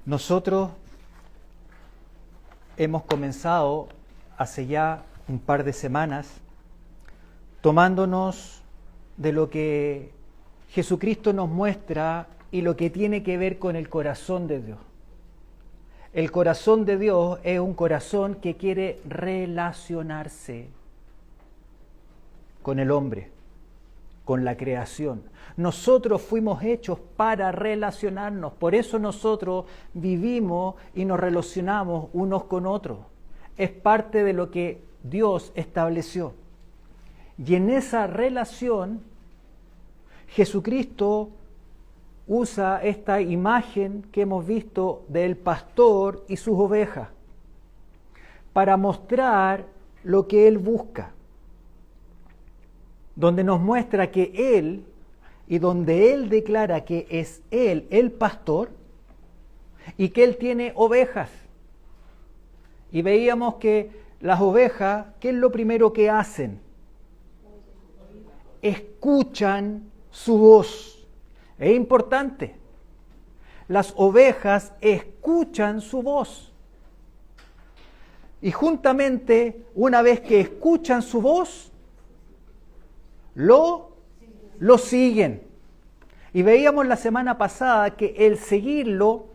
Nosotros hemos comenzado hace ya un par de semanas tomándonos de lo que Jesucristo nos muestra y lo que tiene que ver con el corazón de Dios. El corazón de Dios es un corazón que quiere relacionarse con el hombre, con la creación. Nosotros fuimos hechos para relacionarnos, por eso nosotros vivimos y nos relacionamos unos con otros. Es parte de lo que Dios estableció. Y en esa relación, Jesucristo usa esta imagen que hemos visto del pastor y sus ovejas para mostrar lo que Él busca, donde nos muestra que Él, y donde Él declara que es Él el pastor y que Él tiene ovejas. Y veíamos que las ovejas, ¿qué es lo primero que hacen? Escuchan su voz. Es importante. Las ovejas escuchan su voz. Y juntamente, una vez que escuchan su voz, lo siguen. Y veíamos la semana pasada que el seguirlo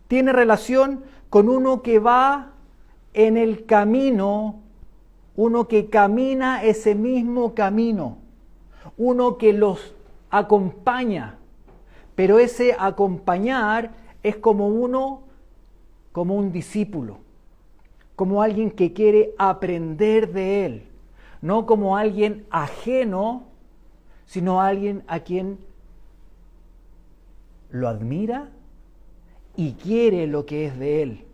tiene relación con uno que va en el camino, uno que camina ese mismo camino, uno que los acompaña. Pero ese acompañar es como un discípulo, como alguien que quiere aprender de él, no como alguien ajeno, sino alguien a quien lo admira y quiere lo que es de él.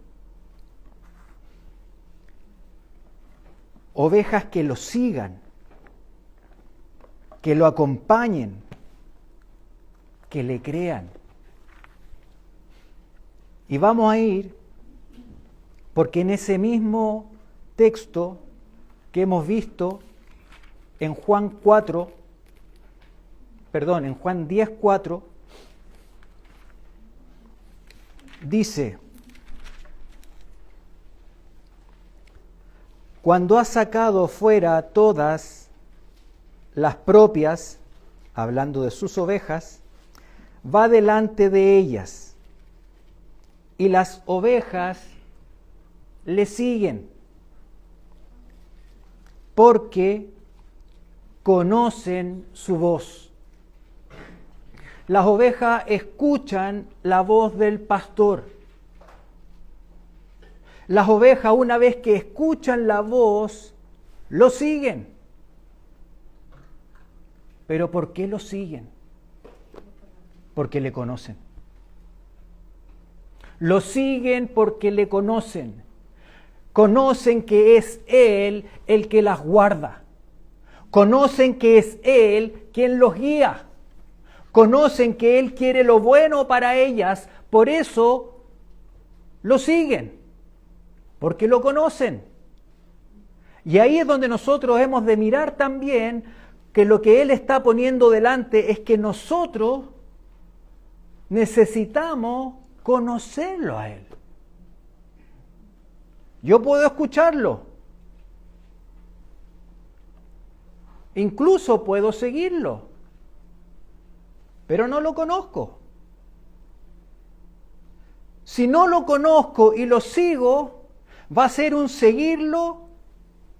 Ovejas que lo sigan, que lo acompañen, que le crean. Y vamos a ir, porque en ese mismo texto que hemos visto en Juan 10:4, dice: cuando ha sacado fuera todas las propias, hablando de sus ovejas, va delante de ellas, y las ovejas le siguen, porque conocen su voz. Las ovejas escuchan la voz del pastor. Las ovejas, una vez que escuchan la voz, lo siguen. ¿Pero por qué lo siguen? Porque le conocen. Lo siguen porque le conocen. Conocen que es Él el que las guarda. Conocen que es Él quien los guía. Conocen que Él quiere lo bueno para ellas, por eso lo siguen, porque lo conocen. Y ahí es donde nosotros hemos de mirar también que lo que Él está poniendo delante es que nosotros necesitamos conocerlo a Él. Yo puedo escucharlo, incluso puedo seguirlo, pero no lo conozco. Si no lo conozco y lo sigo, va a ser un seguirlo,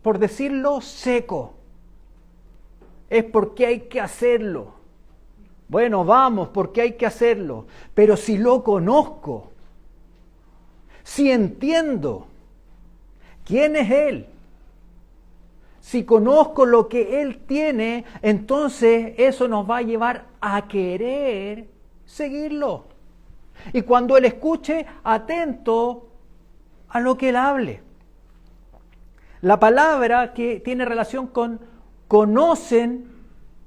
por decirlo, seco. Es porque hay que hacerlo. Bueno, vamos, porque hay que hacerlo. Pero si lo conozco, si entiendo quién es Él, si conozco lo que Él tiene, entonces eso nos va a llevar a querer seguirlo. Y cuando Él escuche, atento a lo que Él hable. La palabra que tiene relación con conocen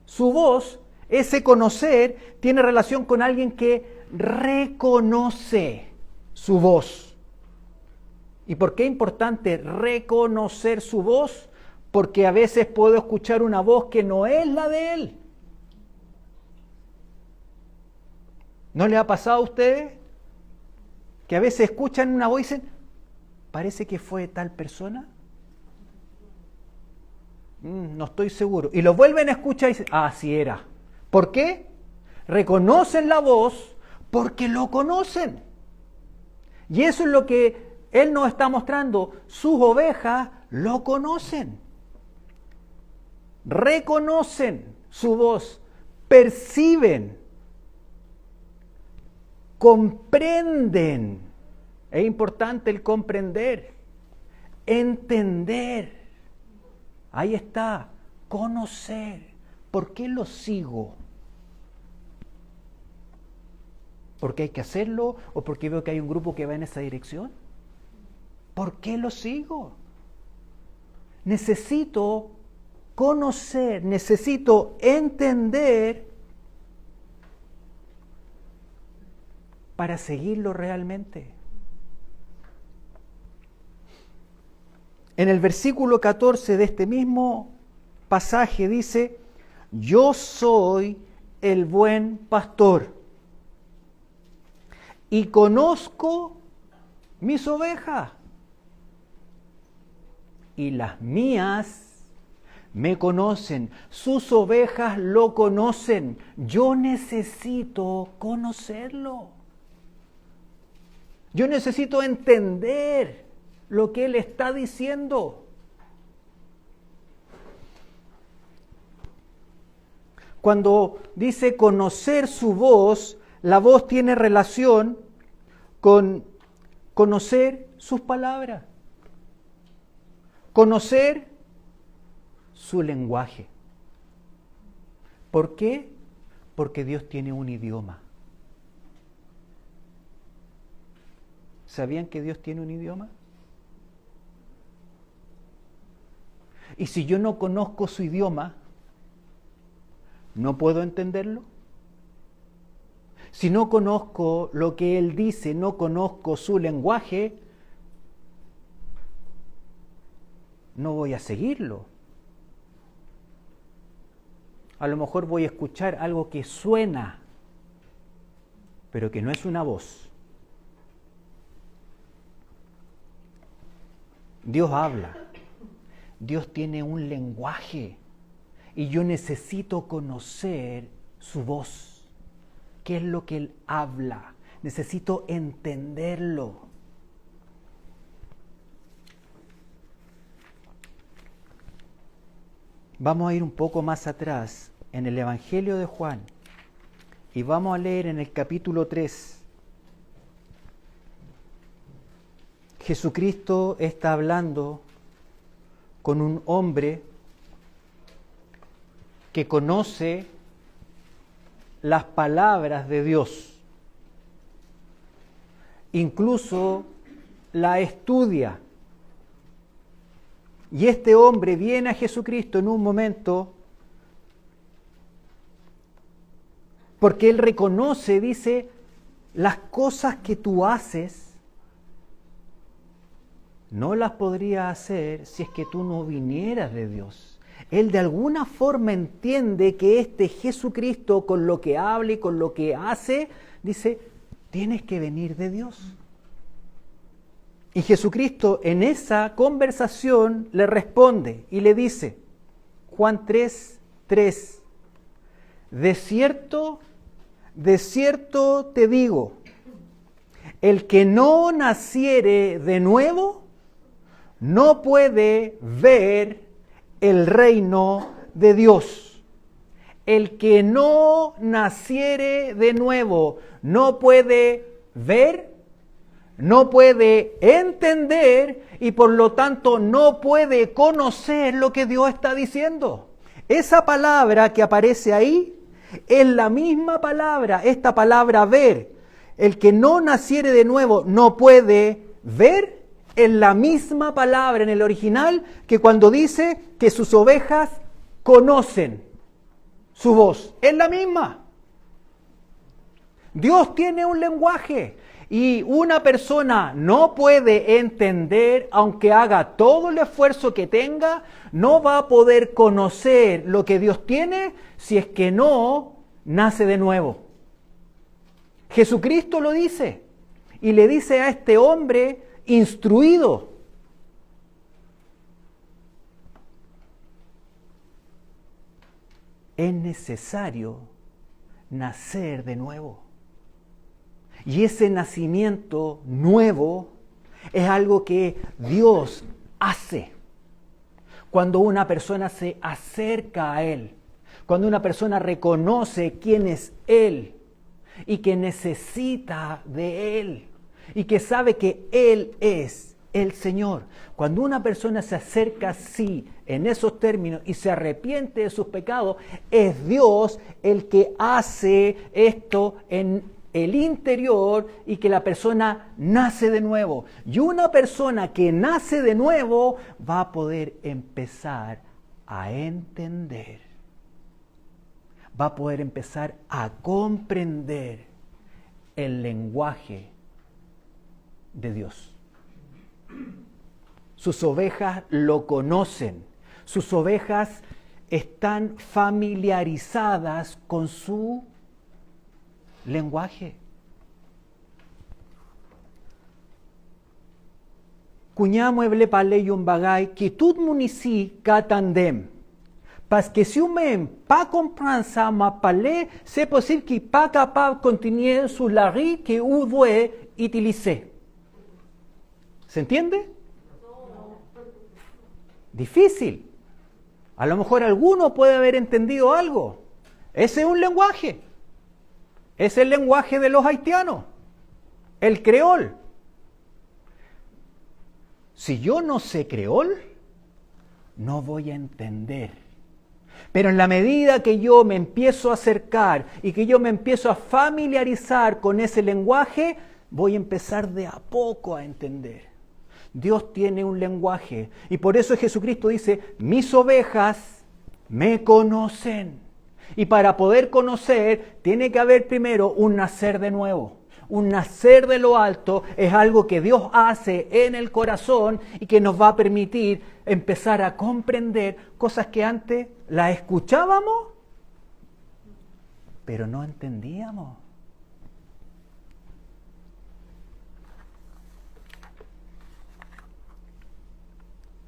su voz, ese conocer tiene relación con alguien que reconoce su voz. ¿Y por qué es importante reconocer su voz? Porque a veces puedo escuchar una voz que no es la de Él. ¿No le ha pasado a ustedes? que a veces escuchan una voz y dicen, parece que fue tal persona. No estoy seguro. Y lo vuelven a escuchar y dicen, así era. ¿Por qué? Reconocen la voz porque lo conocen. Y eso es lo que Él nos está mostrando. Sus ovejas lo conocen. Reconocen su voz. Perciben. Comprenden. Es importante el comprender. Entender. Ahí está. Conocer. ¿Por qué lo sigo? ¿Porque hay que hacerlo o porque veo que hay un grupo que va en esa dirección? ¿Por qué lo sigo? Necesito conocer, necesito entender para seguirlo realmente. En el versículo 14 de este mismo pasaje dice, yo soy el buen pastor y conozco mis ovejas y las mías me conocen, sus ovejas lo conocen, yo necesito conocerlo, yo necesito entender lo que Él está diciendo. Cuando dice conocer su voz, la voz tiene relación con conocer sus palabras, conocer su lenguaje. ¿Por qué? Porque Dios tiene un idioma. ¿Sabían que Dios tiene un idioma? Y si yo no conozco su idioma, ¿no puedo entenderlo? Si no conozco lo que Él dice, no conozco su lenguaje, no voy a seguirlo. A lo mejor voy a escuchar algo que suena, pero que no es una voz. Dios habla. Dios tiene un lenguaje y yo necesito conocer su voz. ¿Qué es lo que Él habla? Necesito entenderlo. Vamos a ir un poco más atrás en el Evangelio de Juan y vamos a leer en el capítulo 3. Jesucristo está hablando con un hombre que conoce las palabras de Dios, incluso la estudia. Y este hombre viene a Jesucristo en un momento porque él reconoce, dice, las cosas que tú haces no las podría hacer si es que tú no vinieras de Dios. Él de alguna forma entiende que este Jesucristo, con lo que habla y con lo que hace, dice, tienes que venir de Dios. Y Jesucristo en esa conversación le responde y le dice, Juan 3:3, de cierto te digo, el que no naciere de nuevo, no puede ver el reino de Dios. El que no naciere de nuevo no puede ver, no puede entender y por lo tanto no puede conocer lo que Dios está diciendo. Esa palabra que aparece ahí es la misma palabra, esta palabra ver. El que no naciere de nuevo no puede ver. Es la misma palabra en el original que cuando dice que sus ovejas conocen su voz. Es la misma. Dios tiene un lenguaje y una persona no puede entender, aunque haga todo el esfuerzo que tenga, no va a poder conocer lo que Dios tiene si es que no nace de nuevo. Jesucristo lo dice. y le dice a este hombre instruido: es necesario nacer de nuevo. Y ese nacimiento nuevo es algo que Dios hace cuando una persona se acerca a Él, cuando una persona reconoce quién es Él y que necesita de Él y que sabe que Él es el Señor. Cuando una persona se acerca así, en esos términos, y se arrepiente de sus pecados, es Dios el que hace esto en el interior y que la persona nace de nuevo. Y una persona que nace de nuevo va a poder empezar a entender, va a poder empezar a comprender el lenguaje de Dios. Sus ovejas lo conocen, sus ovejas están familiarizadas con su lenguaje. Cuñamo eble paleyum bagay, que tut munisi catandem. Pas que si umem pa compranza ma palé, c'est possible que pa capable continuer sur la ri que uve utilicé. ¿Se entiende? Difícil. A lo mejor alguno puede haber entendido algo. Ese es un lenguaje. Es el lenguaje de los haitianos, el creol. Si yo no sé creol, no voy a entender. Pero en la medida que yo me empiezo a acercar y que yo me empiezo a familiarizar con ese lenguaje, voy a empezar de a poco a entender. Dios tiene un lenguaje y por eso Jesucristo dice: mis ovejas me conocen. Y para poder conocer, tiene que haber primero un nacer de nuevo. Un nacer de lo alto es algo que Dios hace en el corazón y que nos va a permitir empezar a comprender cosas que antes las escuchábamos, pero no entendíamos.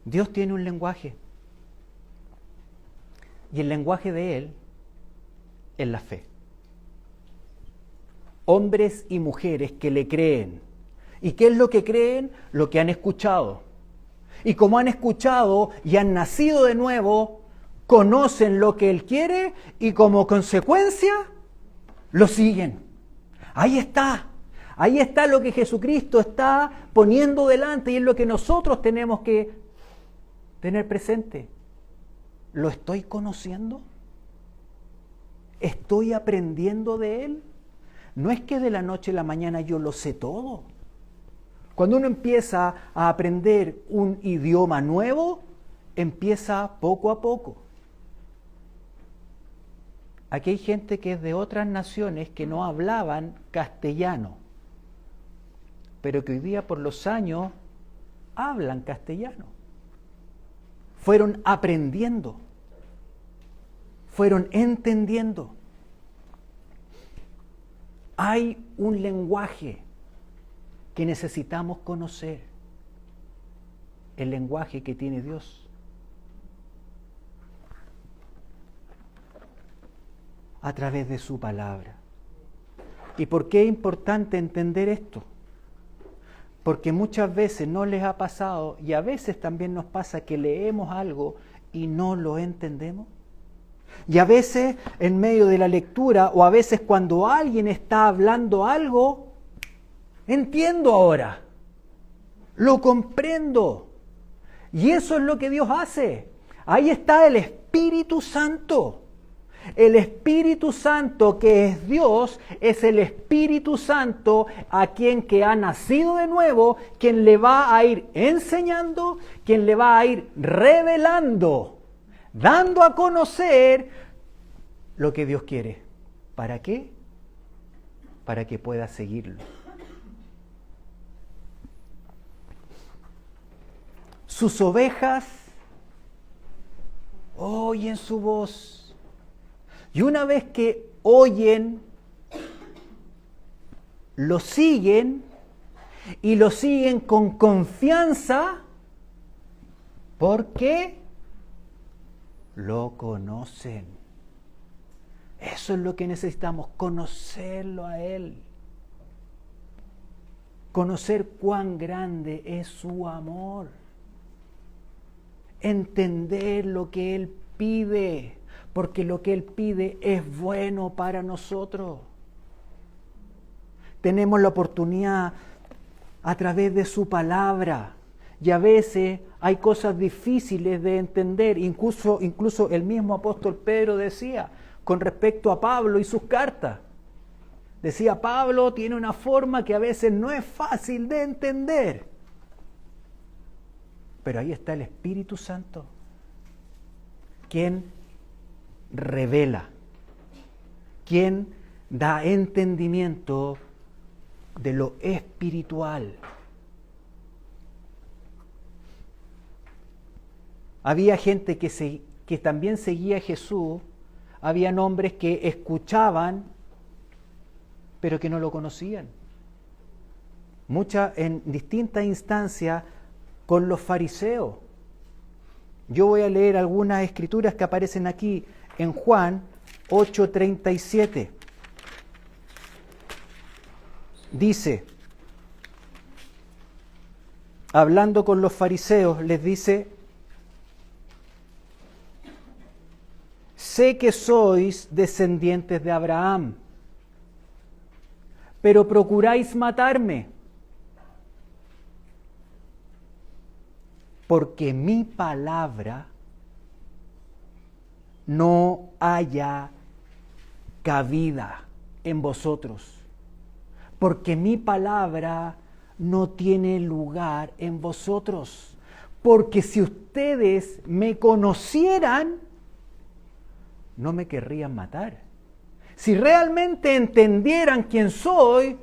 Dios tiene un lenguaje. Y el lenguaje de Él es la fe. Hombres y mujeres que le creen. ¿Y qué es lo que creen? Lo que han escuchado. Y como han escuchado y han nacido de nuevo, conocen lo que Él quiere y como consecuencia lo siguen. Ahí está. Ahí está lo que Jesucristo está poniendo delante y es lo que nosotros tenemos que tener presente. ¿Lo estoy conociendo? ¿Estoy aprendiendo de Él? No es que de la noche a la mañana yo lo sé todo. Cuando uno empieza a aprender un idioma nuevo, empieza poco a poco. Aquí hay gente que es de otras naciones que no hablaban castellano, pero que hoy día por los años hablan castellano. Fueron aprendiendo, fueron entendiendo. Hay un lenguaje que necesitamos conocer, el lenguaje que tiene Dios. A través de su palabra. ¿Y por qué es importante entender esto? Porque muchas veces no les ha pasado, y a veces también nos pasa que leemos algo y no lo entendemos. Y a veces en medio de la lectura, o a veces cuando alguien está hablando algo, entiendo ahora, lo comprendo. Y eso es lo que Dios hace. Ahí está el Espíritu Santo. El Espíritu Santo, que es Dios, es el Espíritu Santo a quien que ha nacido de nuevo, quien le va a ir enseñando, quien le va a ir revelando, dando a conocer lo que Dios quiere. ¿Para qué? Para que pueda seguirlo. Sus ovejas oyen su voz. Y una vez que oyen, lo siguen y lo siguen con confianza porque lo conocen. Eso es lo que necesitamos, conocerlo a Él. Conocer cuán grande es su amor. Entender lo que Él pide, porque lo que Él pide es bueno para nosotros. Tenemos la oportunidad a través de su palabra, y a veces hay cosas difíciles de entender. Incluso el mismo apóstol Pedro decía con respecto a Pablo y sus cartas. Decía, Pablo tiene una forma que a veces no es fácil de entender. Pero ahí está el Espíritu Santo, quien revela, quien da entendimiento de lo espiritual. Había gente que también seguía a Jesús, había hombres que escuchaban, pero que no lo conocían. En distintas instancias con los fariseos. Yo voy a leer algunas escrituras que aparecen aquí en Juan 8:37. Dice, hablando con los fariseos, les dice: sé que sois descendientes de Abraham, pero procuráis matarme, porque mi palabra no haya cabida en vosotros, porque mi palabra no tiene lugar en vosotros, porque si ustedes me conocieran, no me querrían matar. Si realmente entendieran quién soy,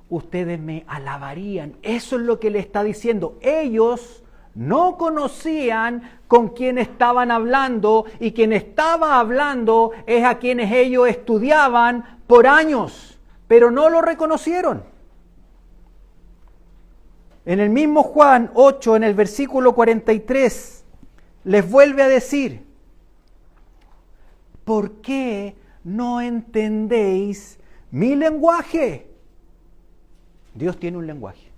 ustedes me alabarían. Eso es lo que le está diciendo. Ellos no conocían con quién estaban hablando, y quien estaba hablando es a quienes ellos estudiaban por años, pero no lo reconocieron. En el mismo Juan 8, en el versículo 43, les vuelve a decir: ¿por qué no entendéis mi lenguaje? Dios tiene un lenguaje.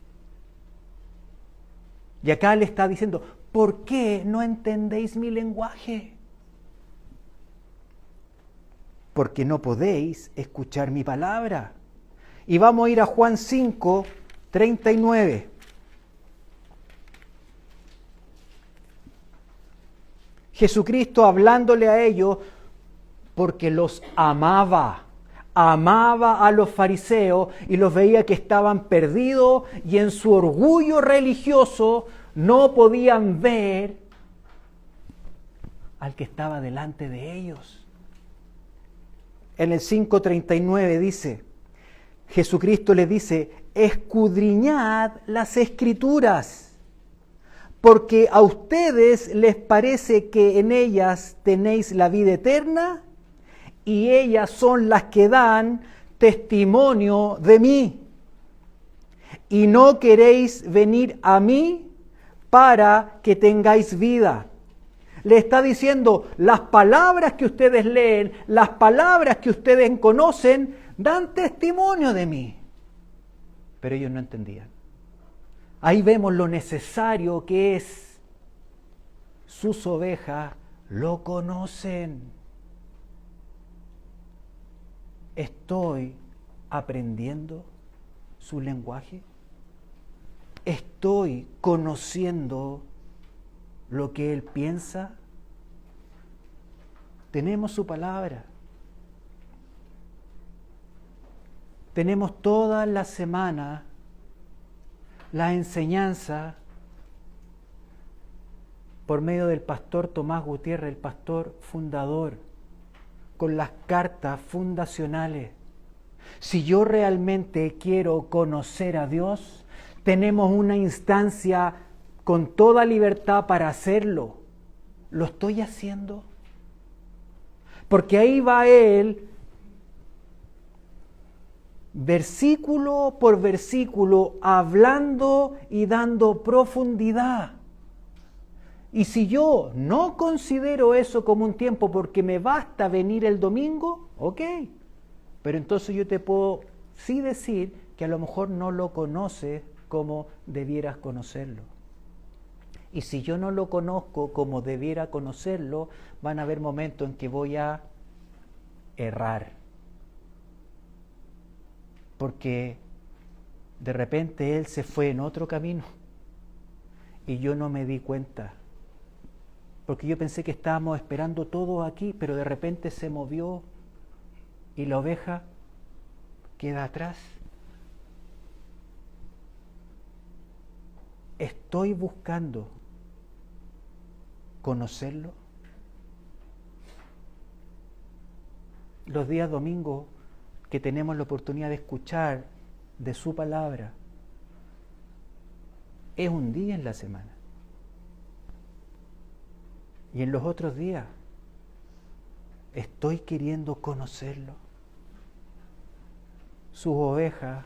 Y acá le está diciendo, ¿por qué no entendéis mi lenguaje? Porque no podéis escuchar mi palabra. Y vamos a ir a Juan 5:39. Jesucristo hablándole a ellos, porque los amaba a los fariseos y los veía que estaban perdidos, y en su orgullo religioso no podían ver al que estaba delante de ellos. En el 5:39 dice, Jesucristo les dice: escudriñad las Escrituras, porque a ustedes les parece que en ellas tenéis la vida eterna, y ellas son las que dan testimonio de mí. Y no queréis venir a mí para que tengáis vida. Le está diciendo, las palabras que ustedes leen, las palabras que ustedes conocen, dan testimonio de mí. Pero ellos no entendían. Ahí vemos lo necesario que es. Sus ovejas lo conocen. ¿Estoy aprendiendo su lenguaje? ¿Estoy conociendo lo que Él piensa? Tenemos su palabra. Tenemos toda la semana la enseñanza por medio del pastor Tomás Gutiérrez, el pastor fundador, con las cartas fundacionales. Si yo realmente quiero conocer a Dios, tenemos una instancia con toda libertad para hacerlo. ¿Lo estoy haciendo? Porque ahí va Él versículo por versículo, hablando y dando profundidad. Y si yo no considero eso como un tiempo porque me basta venir el domingo, ok, pero entonces yo te puedo sí decir que a lo mejor no lo conoces como debieras conocerlo. Y si yo no lo conozco como debiera conocerlo, van a haber momentos en que voy a errar. Porque de repente Él se fue en otro camino y yo no me di cuenta. Porque yo pensé que estábamos esperando todos aquí, pero de repente se movió y la oveja queda atrás. ¿Estoy buscando conocerlo? Los días domingos que tenemos la oportunidad de escuchar de su palabra, es un día en la semana. Y en los otros días, ¿estoy queriendo conocerlo? Sus ovejas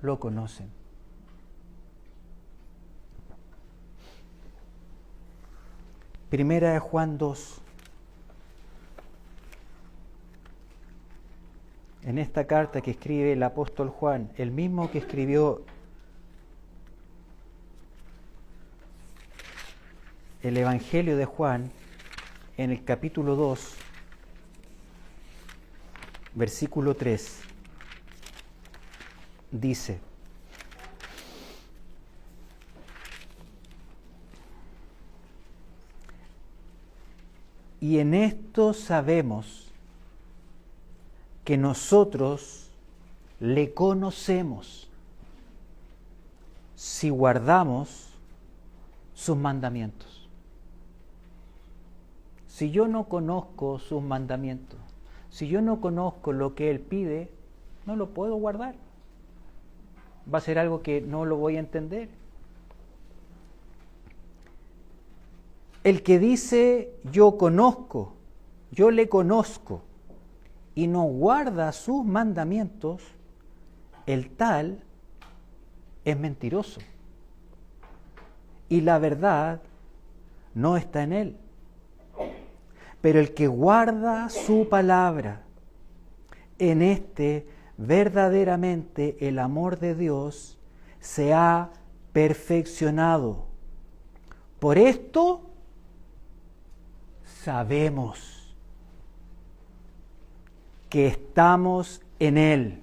lo conocen. Primera de Juan 2. En esta carta que escribe el apóstol Juan, el mismo que escribió el Evangelio de Juan, en el capítulo 2, versículo 3, dice: y en esto sabemos que nosotros le conocemos si guardamos sus mandamientos. Si yo no conozco sus mandamientos, si yo no conozco lo que Él pide, no lo puedo guardar. Va a ser algo que no lo voy a entender. El que dice yo conozco, yo le conozco, y no guarda sus mandamientos, el tal es mentiroso. Y la verdad no está en él. Pero el que guarda su palabra, en este verdaderamente el amor de Dios se ha perfeccionado. Por esto sabemos que estamos en Él.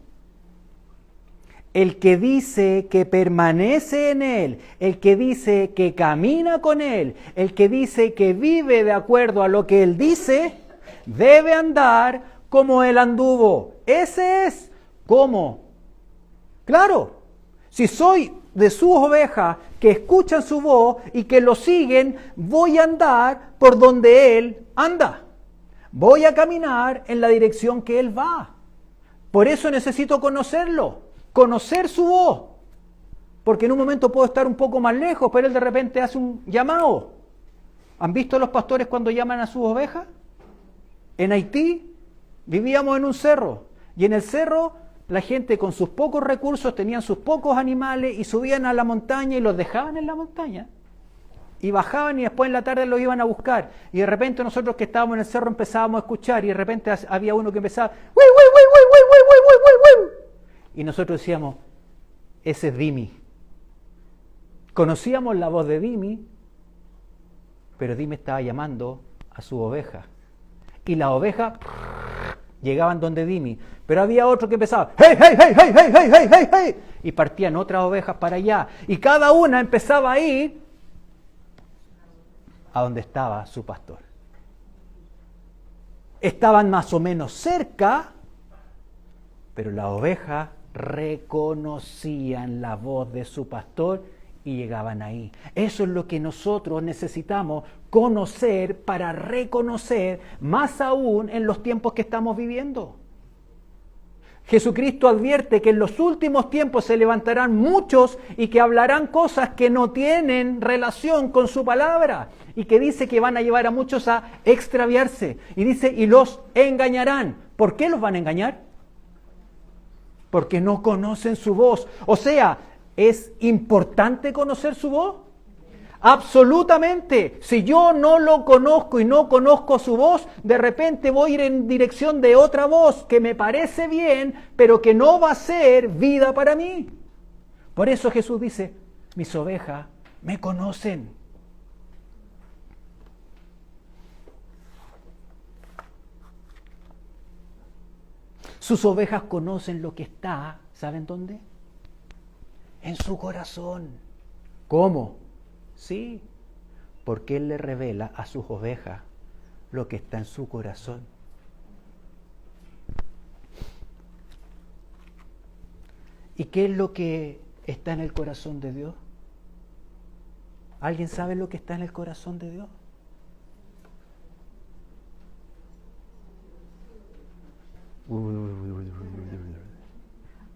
El que dice que permanece en Él, el que dice que camina con Él, el que dice que vive de acuerdo a lo que Él dice, debe andar como Él anduvo. Ese es cómo. Claro, si soy de sus ovejas que escuchan su voz y que lo siguen, voy a andar por donde Él anda. Voy a caminar en la dirección que Él va. Por eso necesito conocerlo, conocer su voz. Porque en un momento puedo estar un poco más lejos, pero Él de repente hace un llamado. ¿Han visto los pastores cuando llaman a sus ovejas? En Haití vivíamos en un cerro. Y en el cerro la gente con sus pocos recursos tenían sus pocos animales y subían a la montaña y los dejaban en la montaña. Y bajaban y después en la tarde los iban a buscar. Y de repente nosotros que estábamos en el cerro empezábamos a escuchar y de repente había uno que empezaba ¡Uy, uy, uy, uy, uy, uy, uy, uy, uy! Y nosotros decíamos, ese es Dimi. Conocíamos la voz de Dimi, pero Dimi estaba llamando a su oveja. Y las ovejas llegaban donde Dimi. Pero había otro que empezaba ¡Hey, hey, hey, hey, hey, hey, hey, hey, hey! Y partían otras ovejas para allá. Y cada una empezaba a ir a donde estaba su pastor. Estaban más o menos cerca, pero las ovejas reconocían la voz de su pastor y llegaban ahí. Eso es lo que nosotros necesitamos conocer para reconocer, más aún en los tiempos que estamos viviendo. Jesucristo advierte que en los últimos tiempos se levantarán muchos y que hablarán cosas que no tienen relación con su palabra y que dice que van a llevar a muchos a extraviarse y dice y los engañarán. ¿Por qué los van a engañar? porque no conocen su voz. O sea, ¿es importante conocer su voz? Absolutamente. Si yo no lo conozco y no conozco su voz, de repente voy a ir en dirección de otra voz que me parece bien, pero que no va a ser vida para mí. Por eso Jesús dice, mis ovejas me conocen. Sus ovejas conocen lo que está, ¿saben dónde? En su corazón. ¿Cómo? Sí, porque Él le revela a sus ovejas lo que está en su corazón. ¿Y qué es lo que está en el corazón de Dios? ¿Alguien sabe lo que está en el corazón de Dios?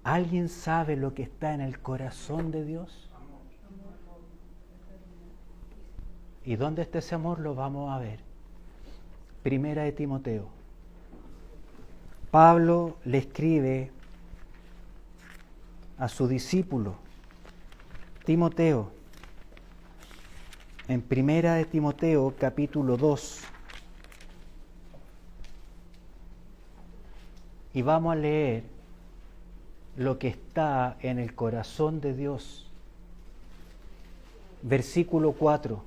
¿Alguien sabe lo que está en el corazón de Dios? ¿Y dónde está ese amor? Lo vamos a ver. Primera de Timoteo. Pablo le escribe a su discípulo Timoteo, en Primera de Timoteo, capítulo 2. Y vamos a leer lo que está en el corazón de Dios. Versículo 4.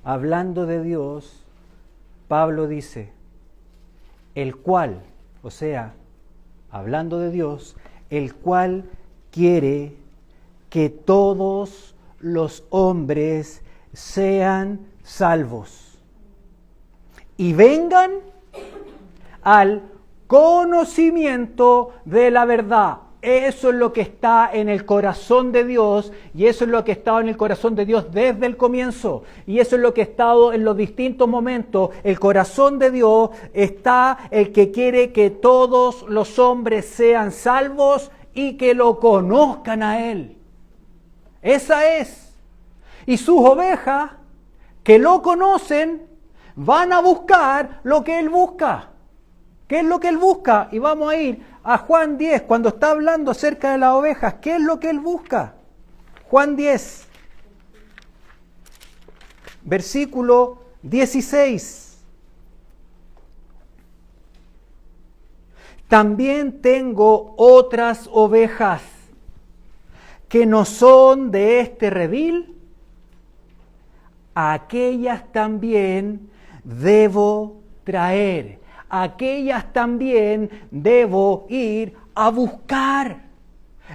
Hablando de Dios, Pablo dice, el cual, o sea, hablando de Dios, el cual quiere que todos los hombres sean salvos y vengan al conocimiento de la verdad. Eso es lo que está en el corazón de Dios y eso es lo que ha estado en el corazón de Dios desde el comienzo y eso es lo que ha estado en los distintos momentos. El corazón de Dios está el que quiere que todos los hombres sean salvos y que lo conozcan a Él. Esa es. Y sus ovejas que lo conocen van a buscar lo que Él busca. ¿Qué es lo que Él busca? Y vamos a ir a Juan 10, cuando está hablando acerca de las ovejas. ¿Qué es lo que Él busca? Juan 10, versículo 16. También tengo otras ovejas que no son de este redil. A aquellas también debo traer. Aquellas también debo ir a buscar.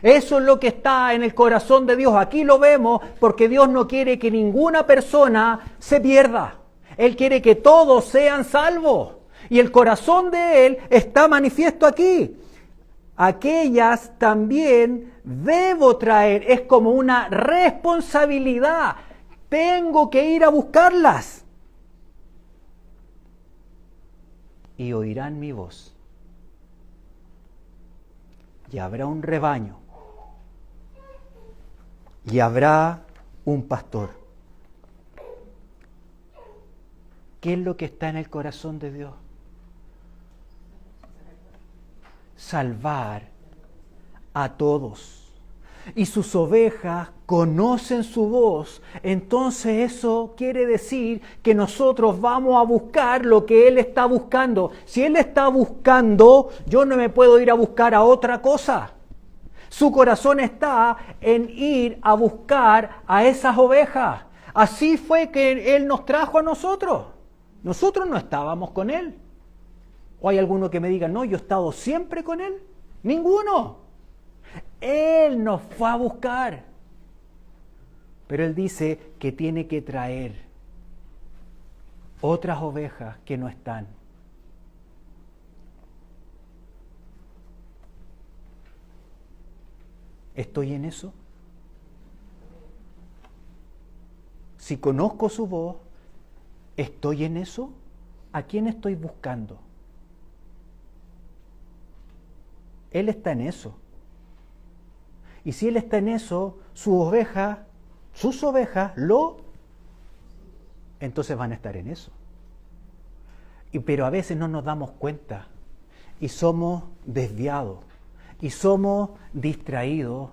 Eso es lo que está en el corazón de Dios. Aquí lo vemos porque Dios no quiere que ninguna persona se pierda. Él quiere que todos sean salvos. Y el corazón de Él está manifiesto aquí. Aquellas también debo traer. Es como una responsabilidad. Tengo que ir a buscarlas. Y oirán mi voz. Y habrá un rebaño. Y habrá un pastor. ¿Qué es lo que está en el corazón de Dios? Salvar a todos. Y sus ovejas conocen su voz, entonces eso quiere decir que nosotros vamos a buscar lo que Él está buscando. Si Él está buscando, yo no me puedo ir a buscar a otra cosa. Su corazón está en ir a buscar a esas ovejas. Así fue que Él nos trajo a nosotros. Nosotros no estábamos con Él. ¿O hay alguno que me diga, no, yo he estado siempre con Él? Ninguno. Él nos fue a buscar. Pero Él dice que tiene que traer otras ovejas que no están. ¿Estoy en eso? Si conozco su voz, ¿estoy en eso? ¿A quién estoy buscando? Él está en eso. Y si Él está en eso, sus ovejas, entonces van a estar en eso. Pero a veces no nos damos cuenta y somos desviados. y somos distraídos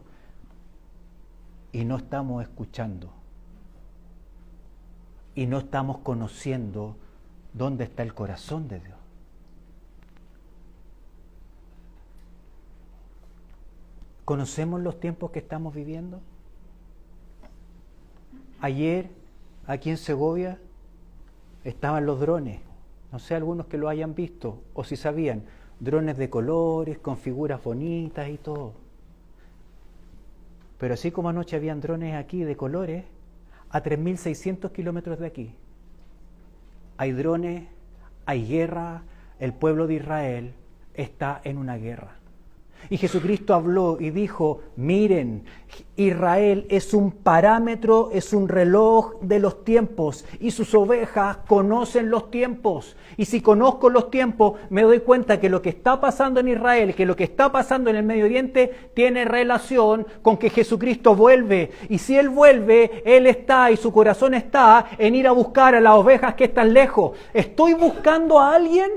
y no estamos escuchando y no estamos conociendo dónde está el corazón de Dios. ¿Conocemos los tiempos que estamos viviendo? Ayer, aquí en Segovia, estaban los drones. No sé, algunos que lo hayan visto o si sabían. Drones de colores, con figuras bonitas y todo. Pero así como anoche habían drones aquí de colores, a 3.600 kilómetros de aquí hay drones, hay guerra, el pueblo de Israel está en una guerra. Y Jesucristo habló y dijo, miren, Israel es un parámetro, es un reloj de los tiempos y sus ovejas conocen los tiempos. Y si conozco los tiempos, me doy cuenta que lo que está pasando en Israel, que lo que está pasando en el Medio Oriente tiene relación con que Jesucristo vuelve. Y si Él vuelve, Él está y su corazón está en ir a buscar a las ovejas que están lejos. ¿Estoy buscando a alguien?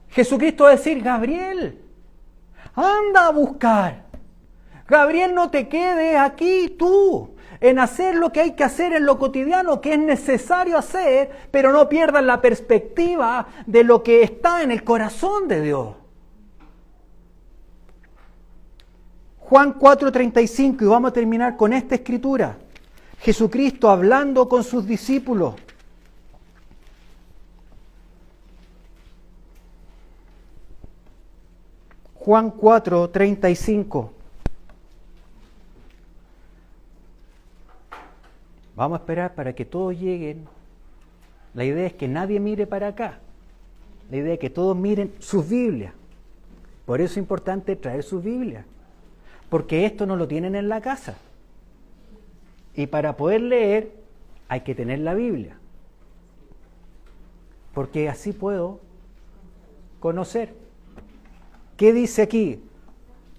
Jesucristo va a decir, Gabriel, anda a buscar. Gabriel, no te quedes aquí tú, en hacer lo que hay que hacer en lo cotidiano, que es necesario hacer, pero no pierdas la perspectiva de lo que está en el corazón de Dios. Juan 4:35, y vamos a terminar con esta escritura. Jesucristo hablando con sus discípulos. Juan 4:35. Vamos a esperar para que todos lleguen. La idea es que nadie mire para acá. La idea es que todos miren sus Biblias. Por eso es importante traer sus Biblias. Porque esto no lo tienen en la casa. Y para poder leer hay que tener la Biblia. Porque así puedo conocer. ¿Qué dice aquí?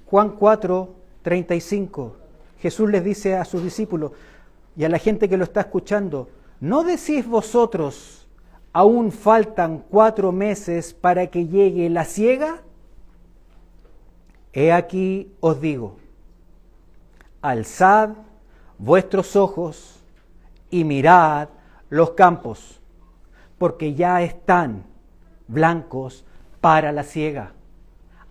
Juan 4:35. Jesús les dice a sus discípulos y a la gente que lo está escuchando, ¿no decís vosotros, aún faltan 4 meses para que llegue la siega? He aquí os digo, alzad vuestros ojos y mirad los campos, porque ya están blancos para la siega.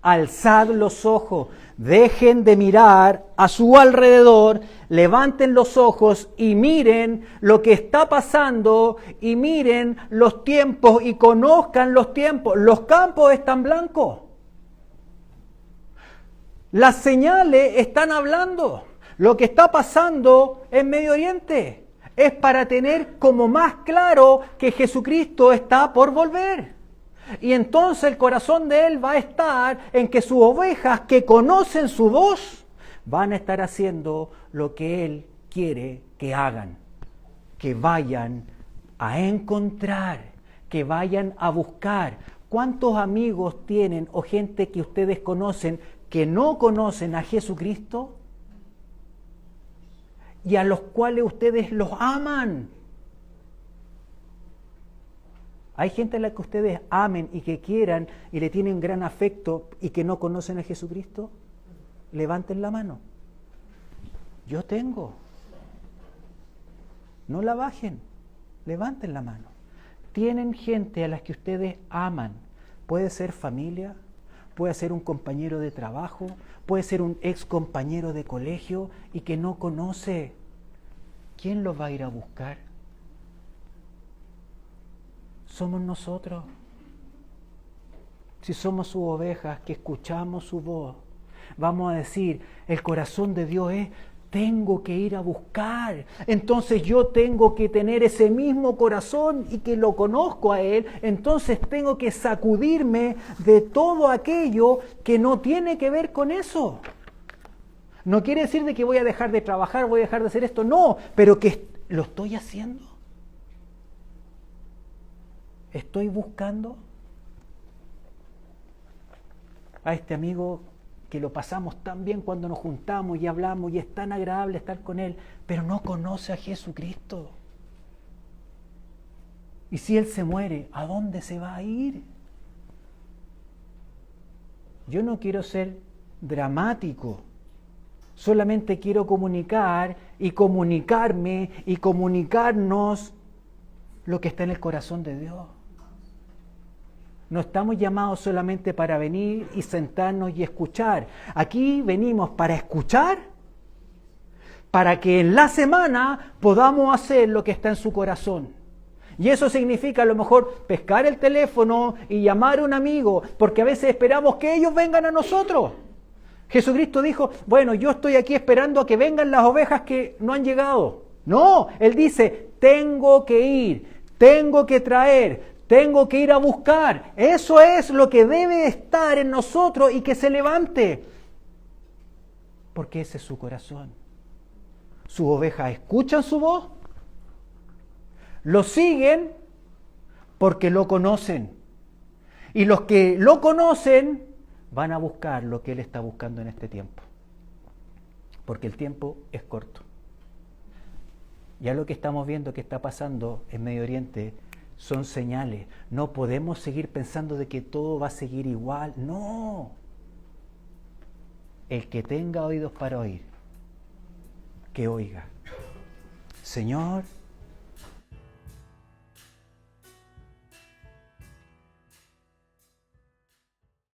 Alzad los ojos, dejen de mirar a su alrededor, levanten los ojos y miren lo que está pasando y miren los tiempos y conozcan los tiempos. Los campos están blancos. Las señales están hablando. Lo que está pasando en Medio Oriente es para tener como más claro que Jesucristo está por volver. Y entonces el corazón de Él va a estar en que sus ovejas que conocen su voz van a estar haciendo lo que Él quiere que hagan. Que vayan a encontrar, que vayan a buscar. ¿Cuántos amigos tienen o gente que ustedes conocen que no conocen a Jesucristo y a los cuales ustedes los aman? Hay gente a la que ustedes amen y que quieran y le tienen gran afecto y que no conocen a Jesucristo. Levanten la mano. Yo tengo. No la bajen. Levanten la mano. Tienen gente a las que ustedes aman. Puede ser familia, puede ser un compañero de trabajo, puede ser un ex compañero de colegio y que no conoce. ¿Quién los va a ir a buscar? Somos nosotros. Si somos sus ovejas que escuchamos su voz, vamos a decir, el corazón de Dios es, tengo que ir a buscar. Entonces yo tengo que tener ese mismo corazón y que lo conozco a Él. Entonces tengo que sacudirme de todo aquello que no tiene que ver con eso. No quiere decir de que voy a dejar de trabajar, voy a dejar de hacer esto. No, pero que lo estoy haciendo. ¿Estoy buscando a este amigo que lo pasamos tan bien cuando nos juntamos y hablamos y es tan agradable estar con él, pero no conoce a Jesucristo? Y si él se muere, ¿a dónde se va a ir? Yo no quiero ser dramático. Solamente quiero comunicar y comunicarme y comunicarnos lo que está en el corazón de Dios. No estamos llamados solamente para venir y sentarnos y escuchar. Aquí venimos para escuchar, para que en la semana podamos hacer lo que está en su corazón. Y eso significa a lo mejor pescar el teléfono y llamar a un amigo, porque a veces esperamos que ellos vengan a nosotros. Jesucristo dijo, bueno, yo estoy aquí esperando a que vengan las ovejas que no han llegado. No, Él dice, tengo que ir, tengo que traer, tengo que ir a buscar. Eso es lo que debe estar en nosotros y que se levante. Porque ese es su corazón. Sus ovejas escuchan su voz, lo siguen porque lo conocen. Y los que lo conocen van a buscar lo que Él está buscando en este tiempo. Porque el tiempo es corto. Ya lo que estamos viendo que está pasando en Medio Oriente son señales. No podemos seguir pensando de que todo va a seguir igual. No. El que tenga oídos para oír, que oiga. Señor,